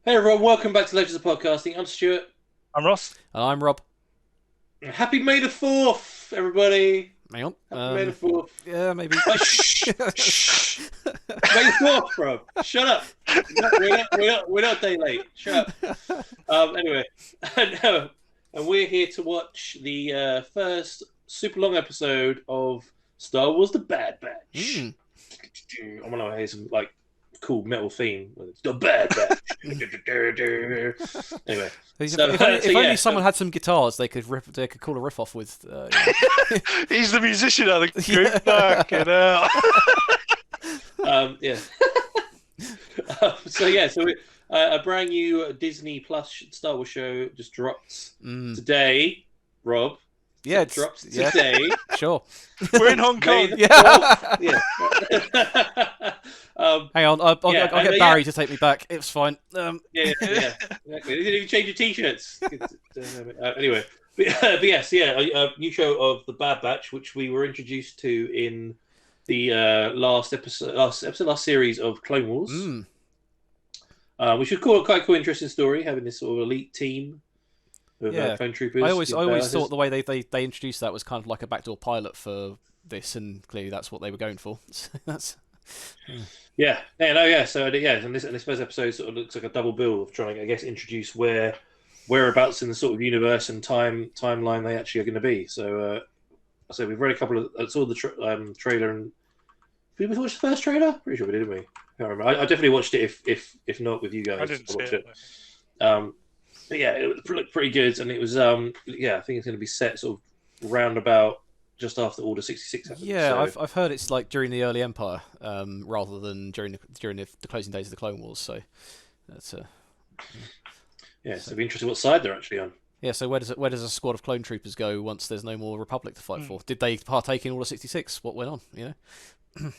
Hey everyone, welcome back to Legends of Podcasting. I'm Stuart. I'm Ross. And I'm Rob. Happy May the 4th, everybody. Hang on. Happy May the 4th. Yeah, maybe. Shh, shh. May the 4th, Rob. Shut up. We're not a day late. Shut up. Anyway, and we're here to watch the first super long episode of Star Wars: The Bad Batch. I'm gonna hear some like cool metal theme. The Bad Batch. Anyway, if only someone had some guitars, they could call a riff off with. He's the musician of the group. Fucking hell. Yeah. So a brand new Disney Plus Star Wars show just dropped today, Rob. Yeah, it drops today. Sure. We're in Hong Kong. Yeah. Hang on, I'll get Barry to take me back. It's fine. Yeah. Exactly. They didn't even change your t-shirts. Anyway, but yes, a new show of the Bad Batch, which we were introduced to in the last series of Clone Wars, which was quite cool, interesting story, having this sort of elite team of clone troopers. I always thought the way they introduced that was kind of like a backdoor pilot for this, and clearly that's what they were going for. That's. So and this first episode sort of looks like a double bill of trying, I guess, introduce whereabouts in the sort of universe and timeline they actually are going to be. So, we've read a couple of saw the trailer, and did we watch the first trailer? Pretty sure we did, didn't we? I can't remember. I definitely watched it. If not with you guys, I didn't see it. But yeah, it looked pretty good, and it was I think it's going to be set sort of roundabout just after Order 66 happened. Yeah, so. I've heard it's like during the early Empire, rather than during the closing days of the Clone Wars. So that's so it'll be interesting what side they're actually on. Yeah, so where does a squad of clone troopers go once there's no more Republic to fight for? Did they partake in Order 66? What went on? You know.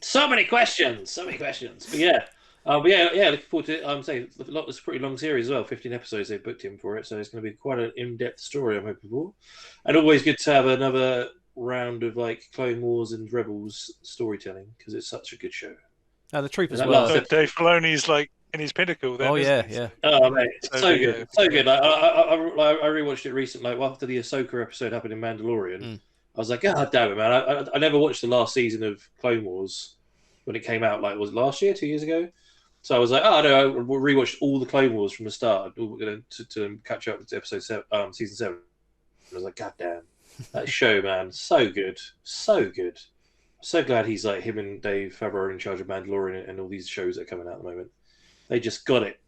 So many questions. But yeah. Looking forward to it. I'm saying it's a pretty long series as well. 15 episodes they've booked in for it, so it's going to be quite an in-depth story. I'm hoping for, and always good to have another round of like Clone Wars and Rebels storytelling because it's such a good show. The troopers well. So Dave Filoni's like in his pinnacle. Then, yeah. Oh mate, so good. Like, I rewatched it recently, like after the Ahsoka episode happened in Mandalorian. I was like, God damn it, man! I never watched the last season of Clone Wars when it came out. Like, was it last year, 2 years ago? So I was like, I rewatched all the Clone Wars from the start to catch up to episode 7, season 7. I was like, God damn, that show, man, so good. I'm so glad he's like him and Dave Favreau are in charge of Mandalorian and all these shows that are coming out at the moment. They just got it.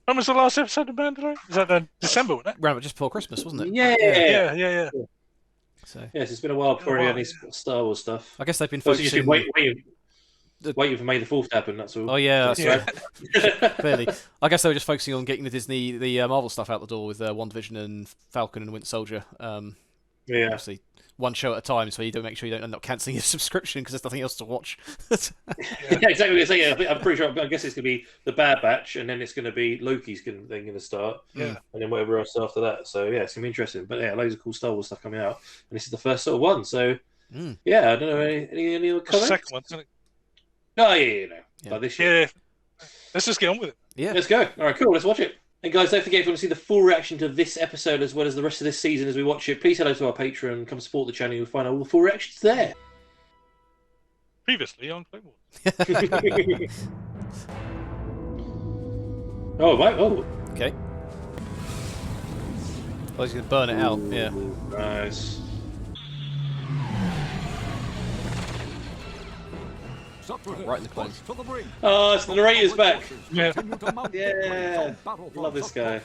When was the last episode of Mandalorian? Was that December, wasn't it? Around just before Christmas, wasn't it? Yeah. So yes, it's been a while before any Star Wars stuff. I guess they've been focusing. Waiting for May the 4th to happen, that's all. Oh yeah, clearly. I guess they were just focusing on getting the Marvel stuff out the door with WandaVision and Falcon and Winter Soldier. Obviously, one show at a time, so you don't make sure you don't end up cancelling your subscription because there's nothing else to watch. Exactly. So, I'm pretty sure. I guess it's going to be the Bad Batch, and then it's going to be Loki's going to start, and then whatever else after that. So it's going to be interesting. But loads of cool Star Wars stuff coming out, and this is the first sort of one. So I don't know any other comments. Second one, isn't it? Oh, like this year. Yeah. Let's just get on with it. Yeah. Let's go. All right, cool. Let's watch it. And guys, don't forget, if you want to see the full reaction to this episode as well as the rest of this season as we watch it, please head over to our Patreon, come support the channel, you'll find all the full reactions there. Previously on Clone Wars. Oh, right. Oh. Okay. Oh, he's going to burn it out. Yeah. Nice. Right in the clone. Oh, it's the narrator's back. Yeah. Yeah. Love this guy.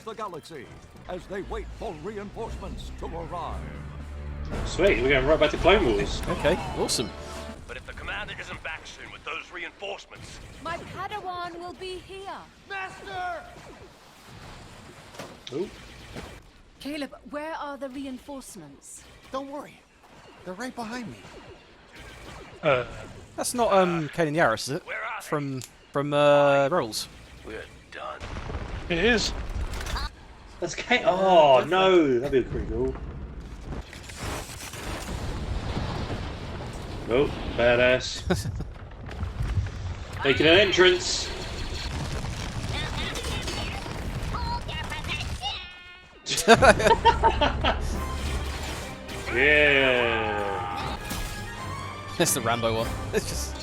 As they wait for reinforcements to arrive. Sweet, we're going right back to Clone Wars. Okay, awesome. But if the commander isn't back soon with those reinforcements, my Padawan will be here. Master! Oh. Caleb, where are the reinforcements? Don't worry. They're right behind me. That's not Kanan Jarrus, is it? From Rebels. we're done. It is. That's Kate. Oh no, that'd be pretty cool. Oh, badass. Making an entrance. Yeah. It's the Rambo one. It's just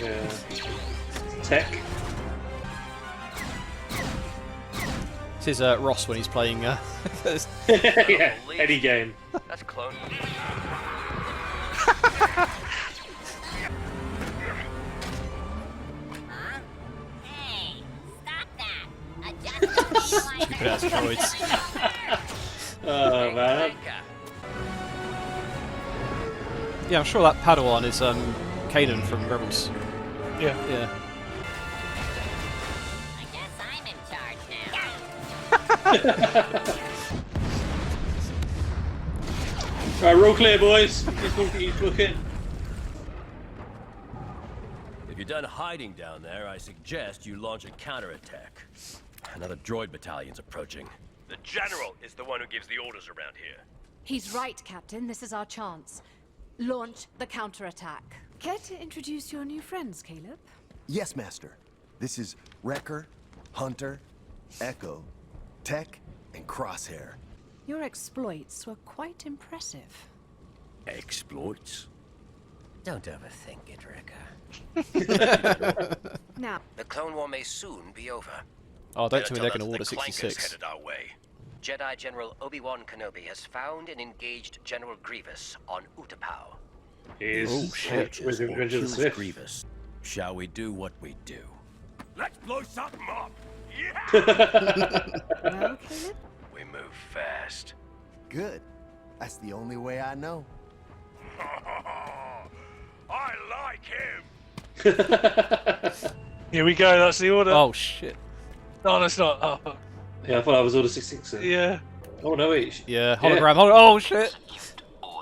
Tech. This is Ross when he's playing. Yeah, any game. That's clone. Hey, stop that! Adjust stupid ass droids. Oh man. Yeah, I'm sure that Padawan is Kanan from Rebels. Yeah. Yeah. I guess I'm in charge now. Right, roll clear, boys. He's looking. If you're done hiding down there, I suggest you launch a counterattack. Another droid battalion's approaching. The general is the one who gives the orders around here. He's right, Captain. This is our chance. Launch the counterattack. Care to introduce your new friends, Caleb? Yes, Master. This is Wrecker, Hunter, Echo, Tech, and Crosshair. Your exploits were quite impressive. Exploits? Don't overthink it, Ricker. Now, The Clone War may soon be over. Oh, don't tell me they're Tell going to us order the Clankers 66. headed our way. Jedi General Obi-Wan Kenobi has found and engaged General Grievous on Utapau. Is shit. with Revenge of the Choose Sith. Grievous. Shall we do what we do? Let's blow something up. Yeah. well, Caleb? We move fast. Good. That's the only way I know. I like him. Here we go. That's the order. Oh shit. No, that's not. Oh, fuck. Yeah, I thought that was Order 66. Then. Yeah. Oh no, wait. Yeah, hologram. Oh shit.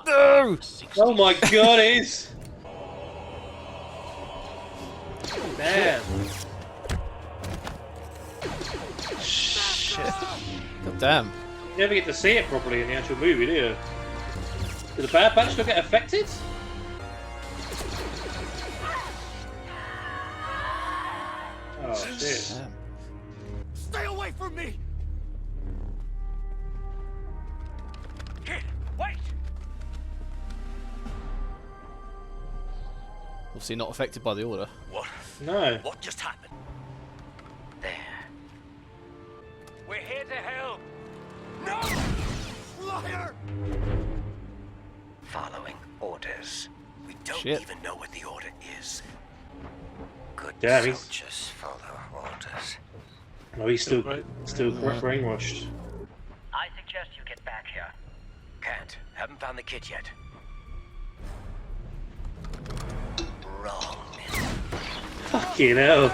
No. Oh my god, it is. Damn. Shit. God damn. You never get to see it properly in the actual movie, do you? Did the Bad Batch not get affected? Oh shit. Damn. Stay away from me! Kid, wait. Obviously not affected by the order. What? No. What just happened? There. We're here to help. No. Liar! Following orders. We don't Shit. even know what the order is. Good Damn, he's- soldiers follow orders. No, he's still Right. brainwashed. I suggest you get back here. Can't. Haven't found the kid yet. Wrong. Fucking hell.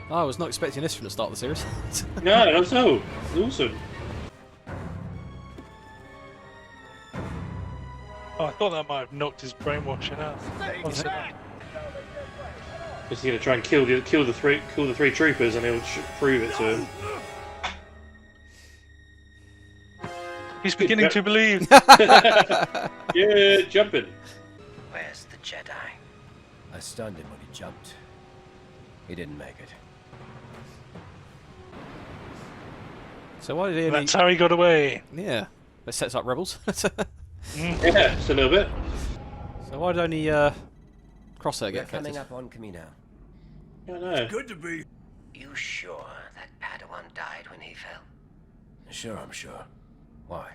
I was not expecting this from the start of the series. No, that's no. It's awesome. Oh, I thought that might have knocked his brainwashing out. He's gonna try and kill the three troopers, and he'll prove it to him. He's beginning to believe. Yeah, jumping. Where's the Jedi? I stunned him when he jumped. He didn't make it. So why did he only... That's how he got away. Yeah. That sets up rebels. Yeah, just a little bit. So why did only Crosshair We're get coming affected? up on Camino. I know. Good to be. You sure that Padawan died when he fell? Sure, I'm sure. Why?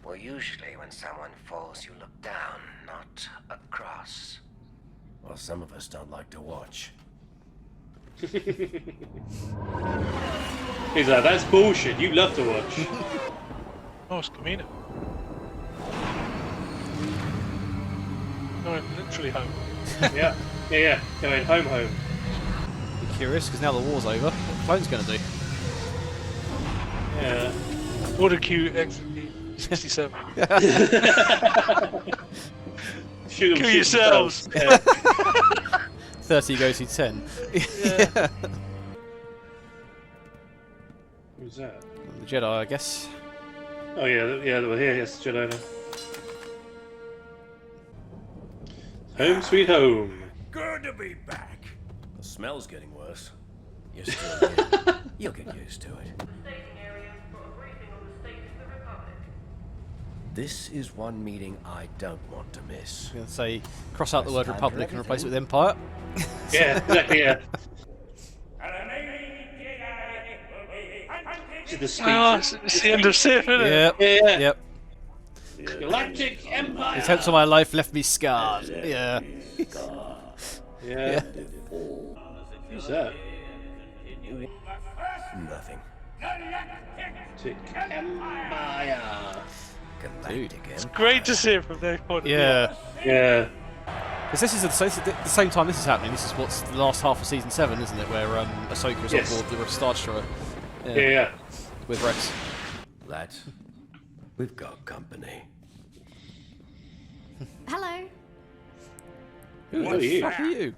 Well, usually when someone falls, you look down, not across. Well, some of us don't like to watch. He's like, that's bullshit. You love to watch. Oh, it's Camino. Going literally home. Yeah. Going home. Be curious, because now the war's over. What the clone's going to do? Yeah. Order Q execute 67. Shoot them, Kill shoot yourselves. themselves. Yeah. 30 goes to 10. Yeah. Who's that? The Jedi, I guess. Oh yeah, they were here. Yes, Jedi now. Home sweet home. Good to be back. The smell's getting worse. You're still new. You'll get used to it. This is one meeting I don't want to miss. I'm going to say, cross out the word Republic and replace it with Empire. Yeah, exactly, yeah. The speech. Oh, it's the end of Sith, isn't it? Yep. Yeah. Yep. Galactic Empire. The attempts of my life left me scarred. Yeah. Yeah. Who's that? Nothing. Galactic Empire. Galactic It's great to see it from their point of view. Yeah. Yeah. Because this is at the same time this is happening. This is what's the last half of season 7, isn't it? Where Ahsoka is Yes. on board the Star Destroyer. Yeah. With Rex. Lads, we've got company. Hello. Who What are the you? fuck are you?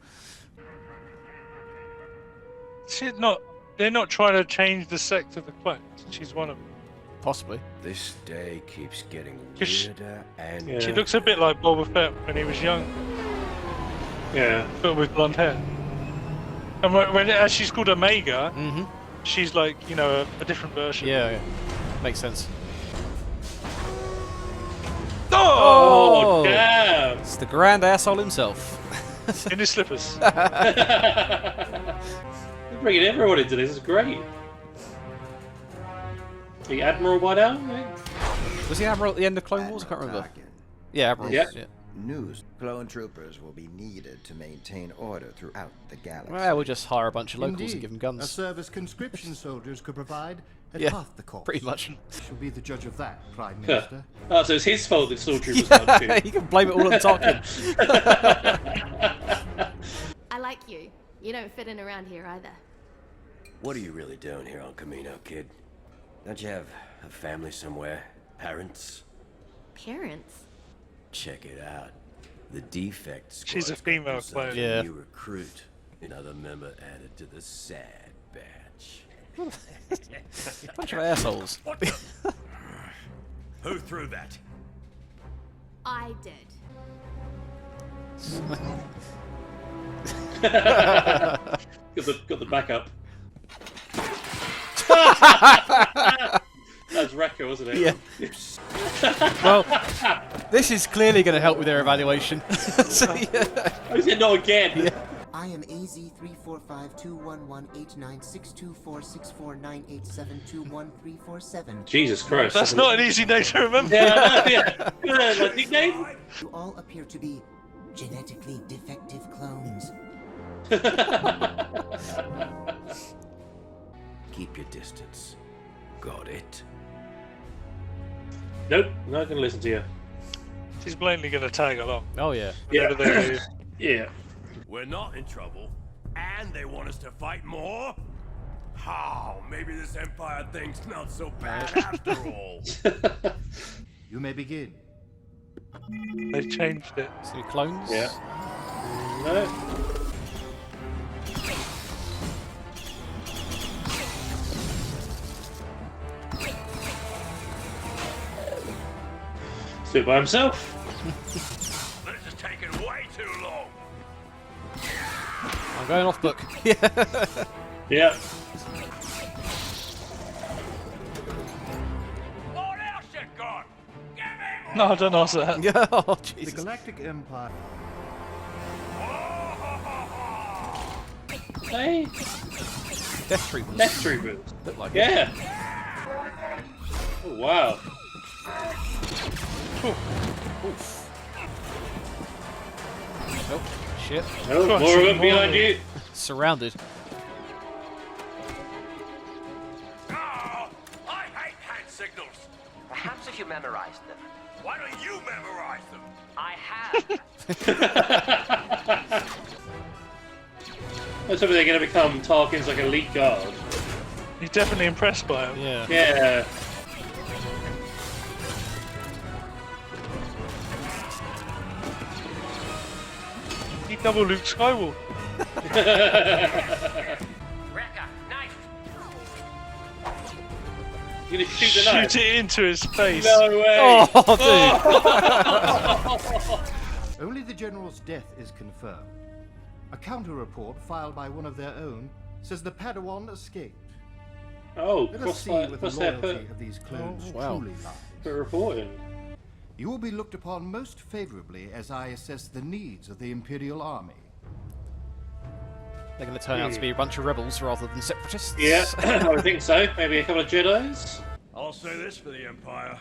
They're not trying to change the sect of the clones. She's one of them. Possibly. This day keeps getting 'Cause she- weirder and Yeah. She looks a bit like Boba Fett when he was young, Yeah. but with blonde hair. And as she's called Omega, Mm-hmm. she's like, you know, a different version. Yeah. Makes sense. Oh, damn! It's the grand asshole himself. In his slippers. They're bringing everyone into this. It's great. The Admiral by now? Was he Admiral at the end of Clone Wars? I can't remember. Yeah, Admiral. Yeah. News. Clone troopers will be needed to maintain order throughout the galaxy. Well, we'll just hire a bunch of locals Indeed. and give them A guns. service conscription soldiers could provide at Yeah, half the cost. pretty much. Shall be the judge of that, Prime Minister. Oh, so it's his fault that Stormtroopers aren't Yeah, you can blame it all on Tarkin. I like you. You don't fit in around here either. What are you really doing here on Camino, kid? Don't you have a family somewhere? Parents? Parents? Check it out. The defect squad. She's a female clone. Yeah. New recruit. Another member added to the sad batch. Bunch of assholes. Who threw that? I did. got the backup. That was Wrecker, wasn't it? Yeah. Well, this is clearly going to help with their evaluation. So, yeah. Oh, is it not again? Yeah. I am AZ345-211-896246498721347. Jesus Christ. That's not an easy name to remember. Yeah. My nickname? You all appear to be genetically defective clones. Keep your distance. Got it? Nope, not gonna listen to you. She's blatantly going to tag along. Oh, yeah. Yeah. Whatever they do. Yeah. We're not in trouble, and they want us to fight more? How? Maybe this Empire thing's not so bad after all. You may begin. They've changed it. So clones? Yeah. No. Stood by himself. This is taking way too long. I'm going off book. Yeah. Yeah. What else you got? Give me No, don't answer that. Yeah. Oh, The Jesus. Galactic Empire. Hey. Death Troopers. Death Troopers. Look like it. Yeah. Oh, wow. Oof. Oh, shit. Oh, more of them behind you. Surrounded. Oh, I hate hand signals. Perhaps if you memorized them. Why don't you memorize them? I have. That's something they're going to become Tarkin's like elite guard. You're definitely impressed by him. Yeah. Yeah. He double Luke Skywalker. Wrecker, knife. You're going to shoot the knife? Shoot it into his face. No way. Oh, Only the General's death is confirmed. A counter report filed by one of their own says the Padawan escaped. Oh, Let us see where the crosshair loyalty of these clones truly lies. Put reporting. You will be looked upon most favorably as I assess the needs of the Imperial Army. They're going to turn out to be a bunch of rebels rather than separatists. Yeah, I would think so. Maybe a couple of Jedis. I'll say this for the Empire.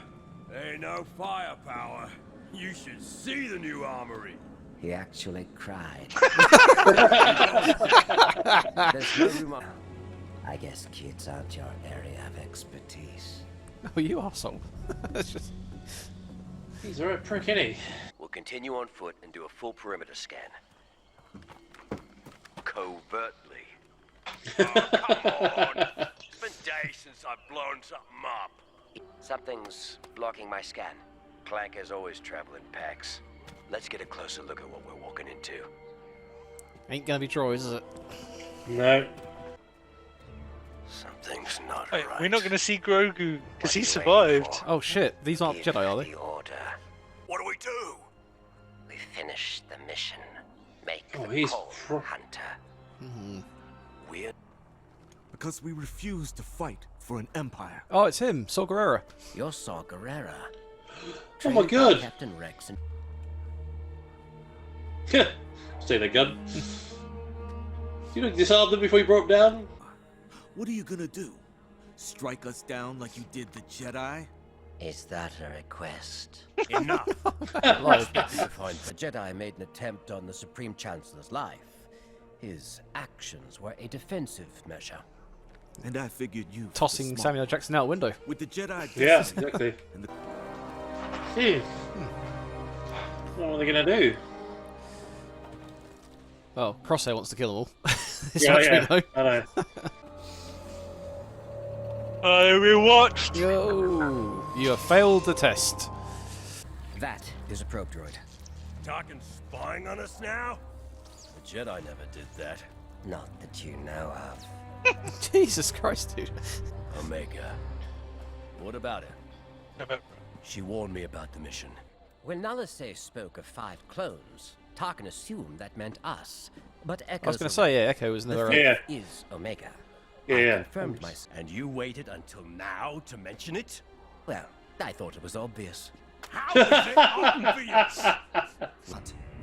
Ain't no firepower. You should see the new armory. He actually cried. There's no room on... I guess kids aren't your area of expertise. Oh, you arsehole. That's just... He's a right prick, isn't he? We'll continue on foot and do a full perimeter scan. Covertly. Oh, come on! It's been days since I've blown something up. Something's blocking my scan. Clankers always travel in packs. Let's get a closer look at what we're walking into. Ain't gonna be droids, is it? No. Something's not Hey, right. we're not going to see Grogu because he survived. Oh shit, these aren't Jedi, are they? Order. What do we do? We finish the mission. Make Oh, the he's call, Hunter. Weird. Because we refuse to fight for an empire. Oh, it's him, Saw Gerrera. You're Saw Gerrera. Oh my god. Captain Rex and Stay the gun. You don't disarm them before you broke down? What are you gonna do? Strike us down like you did the Jedi? Is that a request? Enough. The Jedi made an attempt on the Supreme Chancellor's life. His actions were a defensive measure. And I figured you Tossing Samuel Jackson out a window. with the Jedi. Yeah, exactly. And the... What are they gonna do? Oh, Crosshair wants to kill them all. It's Yeah, much yeah. we know. I know. We watched. Yo, you have failed the test. That is a probe droid. Talking spying on us now? The Jedi never did that. Not that you know of. Jesus Christ, dude. Omega. What about it? About... She warned me about the mission. When Nalase spoke of 5 clones, Tarkin assumed that meant us. But Echo's I was going to say, yeah, Echo was never. is Omega. Yeah. Confirmed my. And you waited until now to mention it? Well, I thought it was obvious. How is it obvious?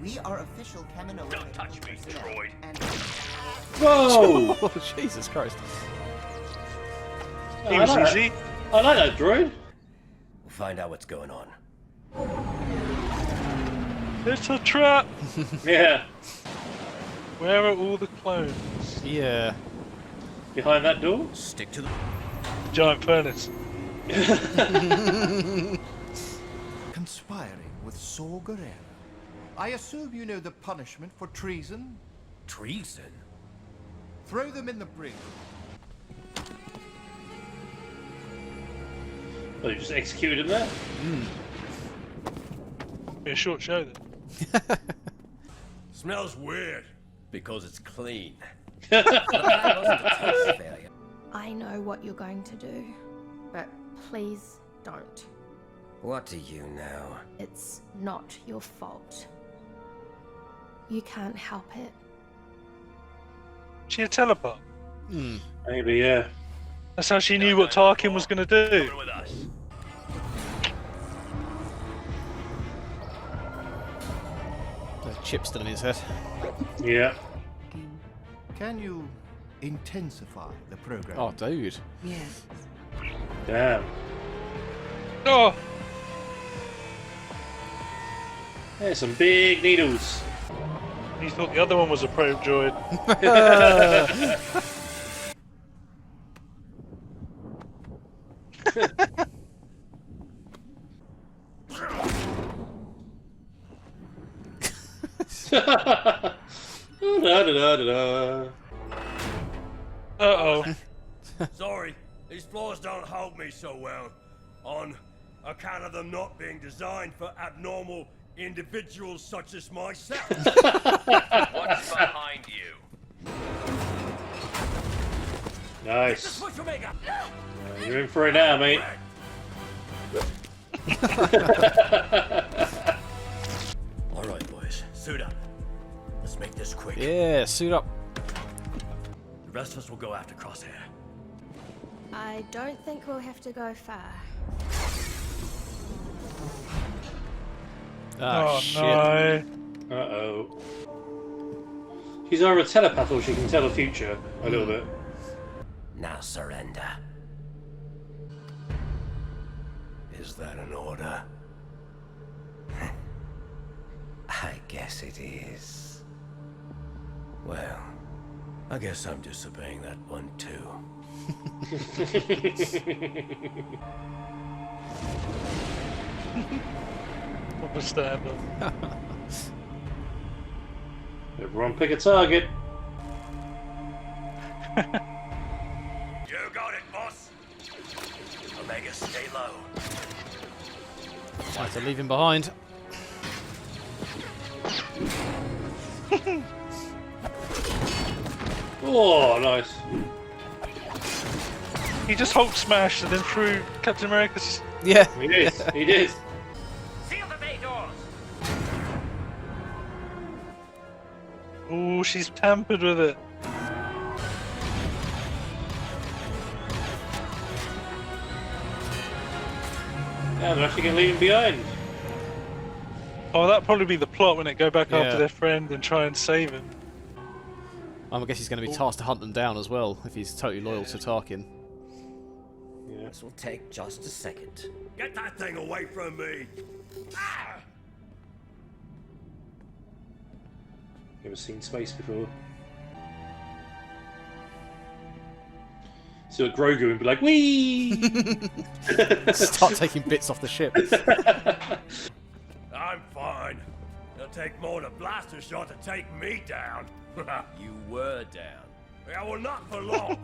We are official Kaminoan. Don't touch me, droid. Whoa! Oh, Jesus Christ. He was easy. I like that droid. We'll find out what's going on. It's a trap. Yeah. Where are all the clones? Yeah. Behind that door? Stick to the... Giant furnace. Conspiring with Saw Gerrera. I assume you know the punishment for treason? Treason? Throw them in the brig. Oh, you just executed him there? Be a short show then. Smells weird. Because it's clean. I know what you're going to do, but please don't. What do you know? It's not your fault. You can't help it. She a telepath. Maybe, yeah. That's how she knew what Tarkin was going to do. Coming with us. There's a chip still in his head. Yeah. Can you intensify the program? Oh, dude. Yes. Damn. Oh, There's some big needles. he thought the other one was a probe droid. Uh-oh. Sorry, these floors don't hold me so well. On account of them not being designed for abnormal individuals such as myself. What's behind you? Nice. Push Omega. You're in for it now, mate. Alright, boys. Suit up. Let's make this quick. Yeah, suit up. rest of us will go after Crosshair. I don't think we'll have to go far. Oh, shit. no. Uh-oh. She's either a telepath or she can tell the future a little bit. Now surrender. Is that an order? I guess it is. Well, I guess I'm disobeying that one too. What was that? Everyone pick a target. You got it, boss. Omega, stay low. Try to leave him behind. Oh, nice. He just Hulk smashed and then threw Captain America's. Yeah. He did. He did. Seal the bay doors. Oh, she's tampered with it. Yeah, they're actually going to leave him behind. Oh, that'd probably be the plot when it go back Yeah. after their friend and try and save him. I guess he's going to be tasked to hunt them down as well if he's totally loyal to Tarkin. Yeah. This will take just a second. Get that thing away from me! Ah! Never seen space before. So Grogu and be like, "Wee!" Start taking bits off the ship. I'm fine. It'll take more than a blaster shot to take me down. You were down. Yeah, well, not for long.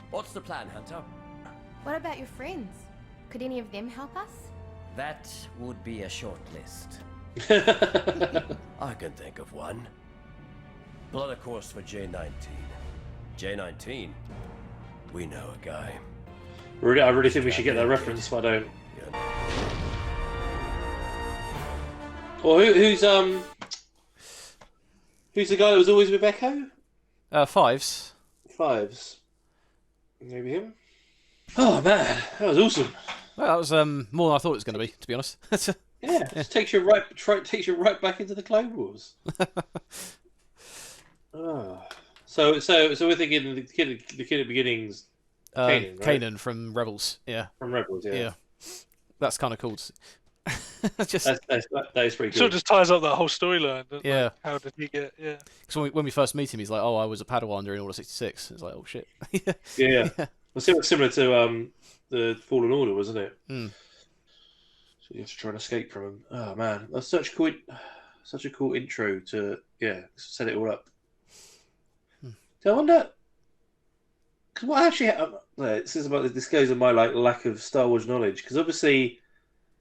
What's the plan, Hunter? What about your friends? Could any of them help us? That would be a short list. I can think of one. Plot a course for J-19. J-19? We know a guy. Really, I really think we should get that reference, but I don't. Well, who's the guy that was always with Echo? Fives. Fives. Maybe him. Oh man, that was awesome. Well, that was more than I thought it was going to be, to be honest. Yeah, it takes you right back into the Clone Wars. Oh. So we're thinking the kid at the beginnings, Kanan, right? Kanan from Rebels, yeah. From Rebels, yeah. Yeah, that's kind of cool. Just that is pretty cool. Sort of just ties up that whole storyline. Yeah. Like, how did he get? Yeah. Because when we first meet him, he's like, "Oh, I was a Padawan during Order 66." It's like, "Oh shit." Yeah. Well, similar to the Fallen Order, wasn't it? Mm. So you have to try and escape from him. Oh man, that's such a cool intro to set it all up. So I wonder, because what actually this goes on my lack of Star Wars knowledge. Because obviously,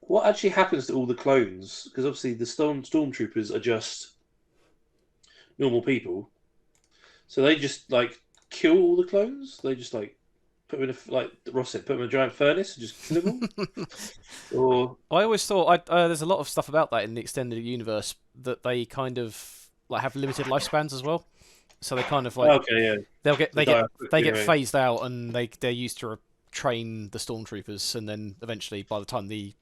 what actually happens to all the clones? Because obviously the stormtroopers are just normal people, so they just kill all the clones. They just put them in like Ross said, put them in a giant furnace and just kill them all. Or I always thought there's a lot of stuff about that in the extended universe that they kind of have limited lifespans as well. So they kind of they get phased out and they're used to train the stormtroopers, and then eventually by the time the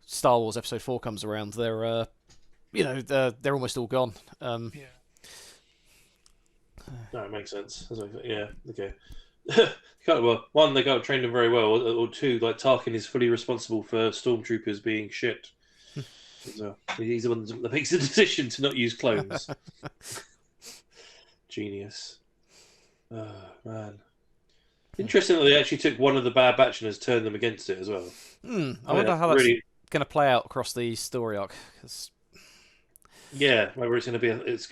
Star Wars Episode 4 comes around, they're they're almost all gone. No, it makes sense. Yeah, okay. One, they can't train them very well, or two, Tarkin is fully responsible for stormtroopers being shit. So he's the one that makes the decision to not use clones. Genius. Oh man. Interesting that they actually took one of the Bad Batch and has turned them against it as well. I wonder how that's going to play out across the story arc. Yeah, whether it's going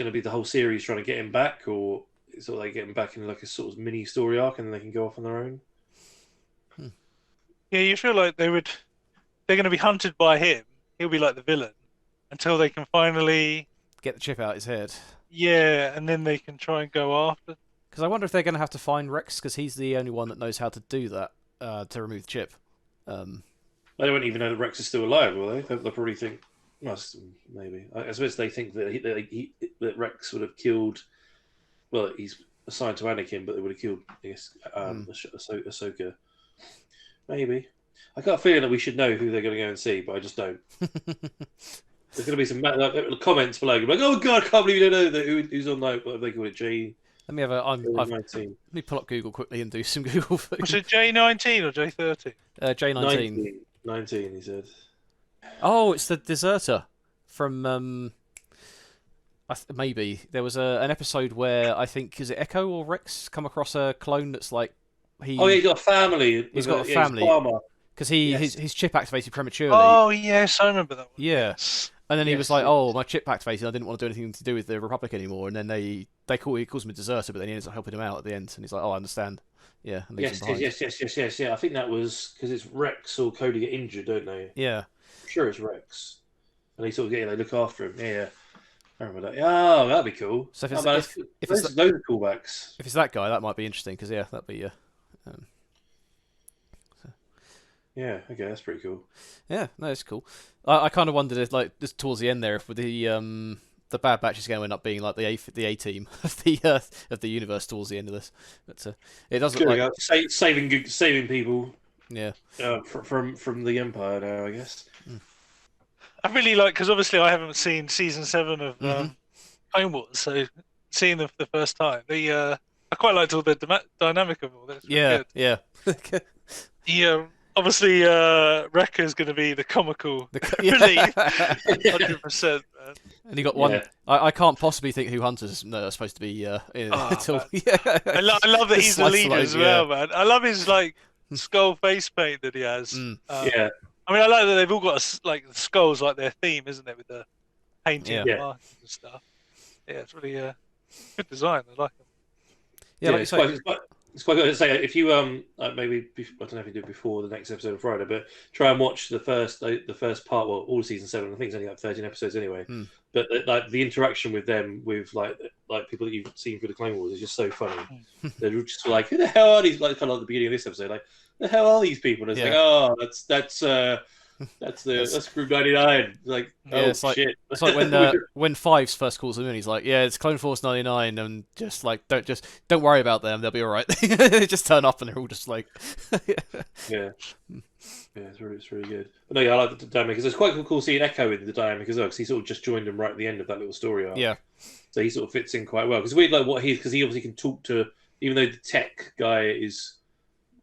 to be the whole series trying to get him back, or sort of get him back in a sort of mini story arc, and then they can go off on their own. Yeah, you feel like they're going to be hunted by him. He'll be like the villain until they can finally get the chip out his head. Yeah, and then they can try and go after. Because I wonder if they're going to have to find Rex, because he's the only one that knows how to do that, to remove the chip. They won't even know that Rex is still alive, will they? They'll probably think, maybe. I suppose they think that that Rex would have killed. Well, he's assigned to Anakin, but they would have killed, I guess, Ahsoka. Maybe. I got a feeling that we should know who they're going to go and see, but I just don't. There's going to be some comments below, like, "Oh God, I can't believe you don't know who's on that." What they call it, J. Let me have a. Let me pull up Google quickly and do some Google. Was it J19 or J30? J19. 19, he said. Oh, it's the deserter from. Maybe there was an episode where I think is it Echo or Rex come across a clone that's like he. Oh, yeah, he's got a family. He's got a family because his chip activated prematurely. Oh yes, I remember that one. Yeah. And then he was like, "Oh, my chip activated. I didn't want to do anything to do with the Republic anymore." And then he calls him a deserter, but then he ends up helping him out at the end. And he's like, "Oh, I understand." Yeah. And yes. Yeah. I think that was because it's Rex or Cody get injured, don't they? Yeah. I'm sure it's Rex, and they sort of they look after him. Yeah. I remember that. Oh, that'd be cool. So if it's loads of callbacks. If it's that guy, that might be interesting because that'd be Yeah, okay, that's pretty cool. Yeah, no, it's cool. I kind of wondered if, like, just towards the end there, if the Bad Batch is going to end up being like the A team of the universe towards the end of this. But it doesn't like saving people. Yeah. From the Empire now, I guess. I really like because obviously I haven't seen season 7 of Clone Wars, so seeing them for the first time, I quite liked all the dynamic of all this. Yeah, yeah. Yeah. Obviously, Wrecker is going to be the comical relief, 100%. Man. And you got one. Yeah. I can't possibly think who Hunter's supposed to be. Until, I love that he's the leader as well, man. I love his skull face paint that he has. Yeah. I mean, I like that they've all got like skulls like their theme, isn't it, with the painting and markings and stuff. Yeah, it's really good design. I like it. Yeah, like it's quite good to say. If you maybe I don't know if you do it before the next episode of Friday, but try and watch the first part. Well, all season 7. I think it's only like 13 episodes anyway. But like the interaction with them, with like people that you've seen through the Clone Wars, is just so funny. They're just like, who the hell are these? Like kind of like the beginning of this episode, like, the hell are these people? And it's like, oh, that's Group 99. Like, it's like, shit. It's like when Fives first calls him in, he's like, yeah, it's Clone Force 99, and just like don't worry about them, they'll be all right. They just turn up and they're all just like, yeah, it's really good. But no, yeah, I like the dynamic because it's quite cool seeing Echo in the dynamic as well, because he sort of just joined them right at the end of that little story arc. Yeah, so he sort of fits in quite well because we like because he obviously can talk to, even though the tech guy is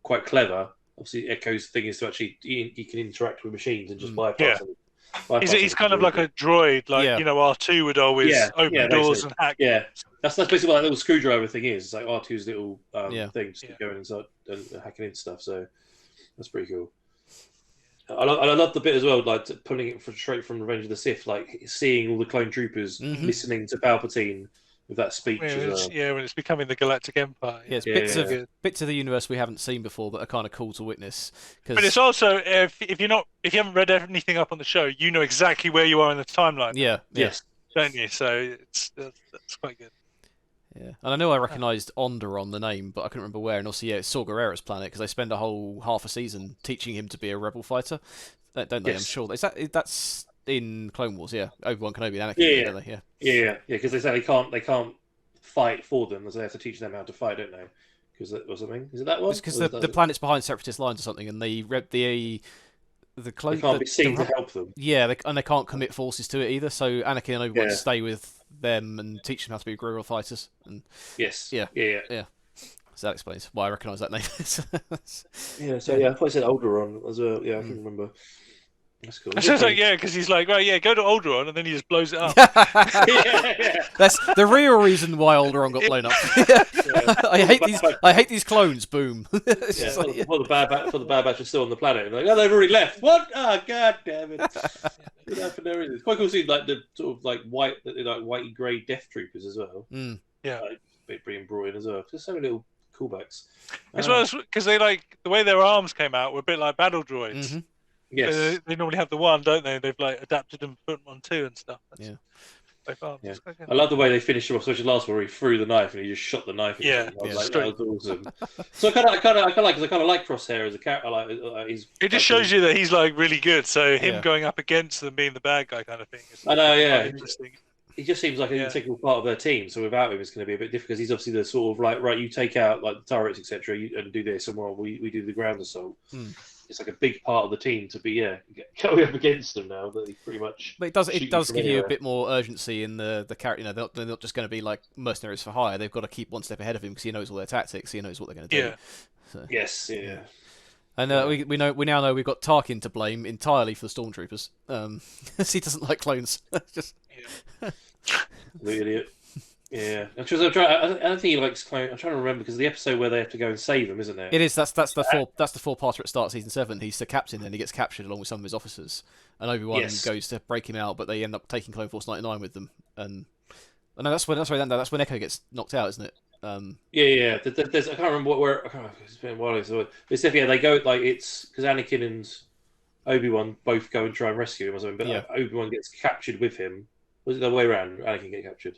quite clever. Obviously, Echo's thing is to actually he can interact with machines and just bypass them. He's kind of like a droid, like R2 would always open doors and hack. Yeah, that's basically what that little screwdriver thing is. It's like R2's little thing, just going inside and hacking into stuff. So that's pretty cool. I love the bit as well, like pulling it straight from Revenge of the Sith, like seeing all the clone troopers listening to Palpatine with that speech as well. Yeah, when it's becoming the Galactic Empire. Yeah, it's bits of the universe we haven't seen before that are kind of cool to witness. But it's also if you haven't read anything up on the show, you know exactly where you are in the timeline. Yeah. Yes. Don't you? So that's quite good. Yeah, and I know I recognised Onderon, the name, but I couldn't remember where. And also, it's Saw Gerrera's planet because they spend a whole half a season teaching him to be a rebel fighter, don't they? Yes. I'm sure that's in Clone Wars. Yeah, Obi-Wan Kenobi and Anakin. Don't they? Yeah. Because they say they can't fight for them, so they have to teach them how to fight, don't they? Because that or something. Is it that one? It's because the planet's behind Separatist lines or something, and the clone they can't be seen to help them. Yeah, and they can't commit forces to it either. So Anakin and Obi-Wan stay with them and teach them how to be guerrilla fighters. And yes, yeah. So that explains why I recognise that name. I thought I said Alderaan as well. Yeah, I can remember. That's cool. It sounds like because he's like, right, go to Alderaan, and then he just blows it up. That's the real reason why Alderaan got blown up. I hate these clones. Boom. For the Bad Batch are still on the planet. And like, they've already left. What? Oh, god damn it! It's quite cool seeing like the sort of like whitey grey Death Troopers as well. Yeah, being brought in as well. Just so many little callbacks. As well as because they the way their arms came out were a bit like battle droids. Mm-hmm. Yes, they normally have the one, don't they? They've adapted them, put them on 2 and stuff. I love the way they finished him off, especially last one where he threw the knife and he just shot the knife. Yeah, that was awesome. So I kind of like Crosshair as a character. It just shows you that he's really good. So him going up against them being the bad guy kind of thing. I know, yeah. Interesting. he just seems like an integral part of their team. So without him, it's going to be a bit difficult because he's obviously the sort of like, right, you take out like the turrets, etc., and do this, and while we do the ground assault. It's like a big part of the team to be going up against them now that he pretty much. But it does give you a bit more urgency in the character. You know, they're not just going to be like mercenaries for hire. They've got to keep one step ahead of him because he knows all their tactics. He knows what they're going to do. Yeah. So. Yes. Yeah. And we now know we've got Tarkin to blame entirely for the stormtroopers. He doesn't like clones. Just the idiot. Yeah, I don't think he likes clone. I'm trying to remember because the episode where they have to go and save them, isn't it? It is. That's the four-parter at start season 7. He's the captain, and he gets captured along with some of his officers. And Obi-Wan goes to break him out, but they end up taking Clone Force 99 with them. And no, that's when Echo gets knocked out, isn't it? Yeah. There's I can't remember where. It's been a while. It's they go like it's because Anakin and Obi-Wan both go and try and rescue him or something. But Obi-Wan gets captured with him. Was it the other way around? Anakin get captured.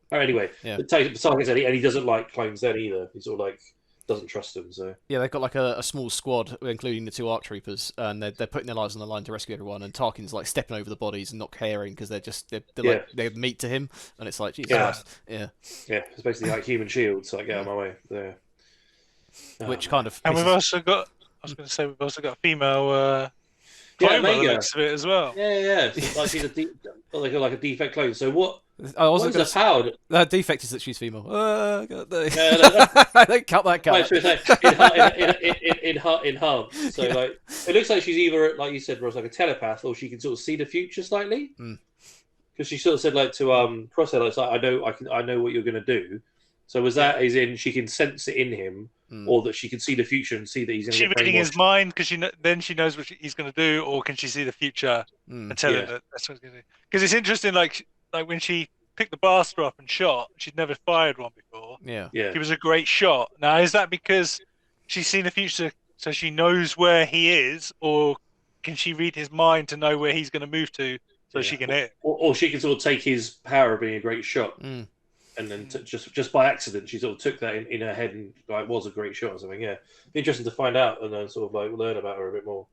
Oh, anyway, and he doesn't like clones then either. He sort of like doesn't trust them. So yeah, they've got like a small squad, including the 2 ARC troopers, and they're putting their lives on the line to rescue everyone. And Tarkin's like stepping over the bodies and not caring because they're meat to him, and it's like Jesus Christ. Yeah. It's basically like human shields. Like get out of my way. There. Which kind of and we've also got. I was going to say we've also got a female. Clone by the looks of it as well. Yeah. So like she's like a defect clone. So what? I wasn't going to. The defect is that she's female. God, no. I don't cut that cut. Enhanced. So like, it looks like she's either, like you said, Ross, like a telepath, or she can sort of see the future slightly. Because she sort of said like to Crosshair, like I know what you're going to do. So was that as in she can sense it in him, or that she can see the future and see that he's going to get reading his mind because then she knows what he's going to do, or can she see the future and tell him that that's what he's going to do? Because it's interesting, like when she picked the blaster up and shot, she'd never fired one before. Yeah. She was a great shot. Now, is that because she's seen the future, so she knows where he is, or can she read his mind to know where he's going to move to, so she can hit? Or she can sort of take his power of being a great shot. And then just by accident, she sort of took that in her head and like was a great shot or something. Yeah, interesting to find out and then sort of like learn about her a bit more.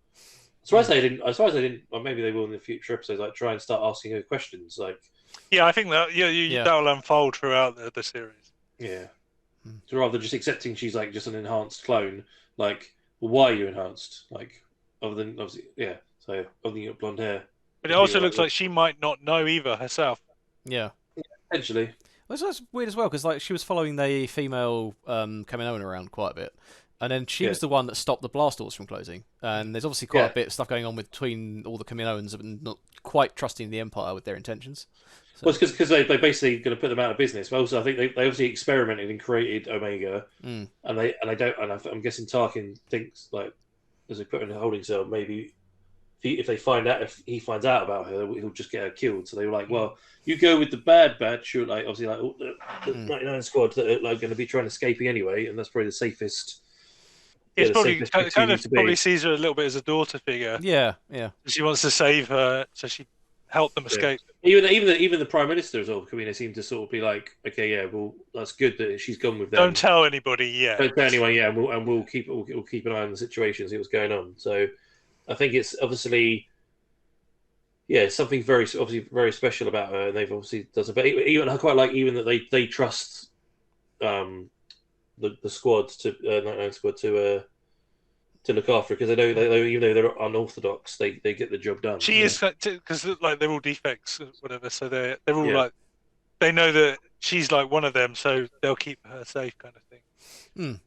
As far as they didn't, or maybe they will in the future episodes, like try and start asking her questions. Like, I think that that will unfold throughout the series. Yeah, so rather than just accepting she's like just an enhanced clone, like, well, why are you enhanced? Like, other than obviously, so other than you got blonde hair. But it also looks like she might not know either herself. Yeah, potentially. Well, that's weird as well because like she was following the female Kaminoan around quite a bit, and then she was the one that stopped the blast doors from closing. And there's obviously quite a bit of stuff going on between all the Kaminoans and not quite trusting the Empire with their intentions. So. Well, it's because they're basically going to put them out of business. But also, I think they obviously experimented and created Omega, and they don't. And I'm guessing Tarkin thinks like as they put her in a holding cell, maybe. If he finds out about her, he'll just get her killed. So they were like, "Well, you go with the bad batch, you're like obviously like the 99 squad that are like going to be trying escaping anyway, and that's probably the safest." It's probably sees her a little bit as a daughter figure. Yeah. She wants to save her, so she helped them escape. Even the Prime Minister as well, Kamina, seemed to sort of be like, "Okay, well, that's good that she's gone with them. Don't tell anybody yet. Don't tell anyone, and we'll keep an eye on the situation, see what's going on." So. I think it's obviously, something very special about her, and they've obviously done it. But even I quite like that they trust the squad to 99 squad to look after because they know even though they're unorthodox, they get the job done. She is because like they're all defects, or whatever. So they're all like they know that she's like one of them, so they'll keep her safe, kind of thing.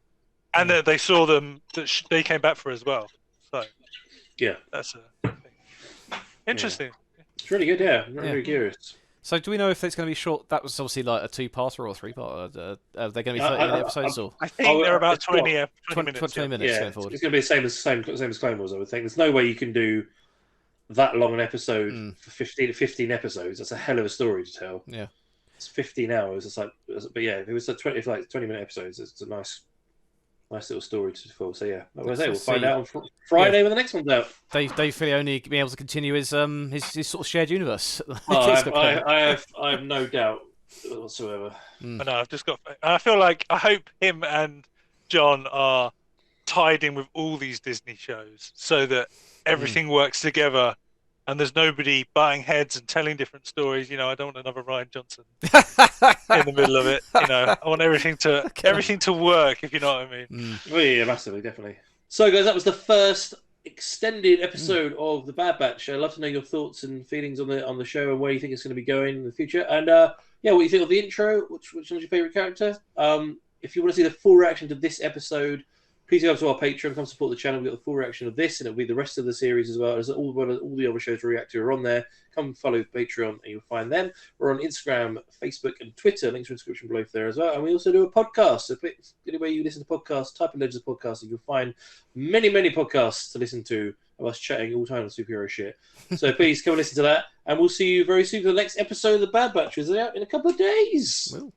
And they saw them that they came back for her as well. So. Yeah, that's a thing. Interesting. It's really good. Yeah, I'm very curious. So, do we know if it's going to be short? That was obviously like a 2-parter or a 3-parter. Are they going to be 30-minute episodes? Or I think they're about 20 minutes. 20 minutes going forward. It's going to be the same as Clone Wars. I would think. There's no way you can do that long an episode for 15 episodes. That's a hell of a story to tell. Yeah, it's 15 hours. It's like, but yeah, if it was 20-minute episodes, it's a nice little story to tell. So yeah, we'll find out on Friday when the next one's out. Dave Filoni being able to continue his sort of shared universe. I have no doubt whatsoever. I know. I've just got. I feel like I hope him and John are tied in with all these Disney shows so that everything works together and there's nobody butting heads and telling different stories. I don't want another Ryan Johnson in the middle of it. I want everything to work, if you know what I mean. Well, yeah, massively, definitely. So, guys, that was the first extended episode of The Bad Batch. I'd love to know your thoughts and feelings on the show and where you think it's going to be going in the future. And what you think of the intro? Which one's your favourite character? If you want to see the full reaction to this episode, please go to our Patreon, come support the channel. We've got the full reaction of this, and it'll be the rest of the series as well. As all the other shows we react to are on there. Come follow Patreon, and you'll find them. We're on Instagram, Facebook, and Twitter. Links are in the description below there as well. And we also do a podcast. So anywhere you listen to podcasts, type in Legends of Podcasts, and you'll find many, many podcasts to listen to of us chatting all the time on superhero shit. So please come and listen to that. And we'll see you very soon for the next episode of The Bad Batch, which is out in a couple of days. Well.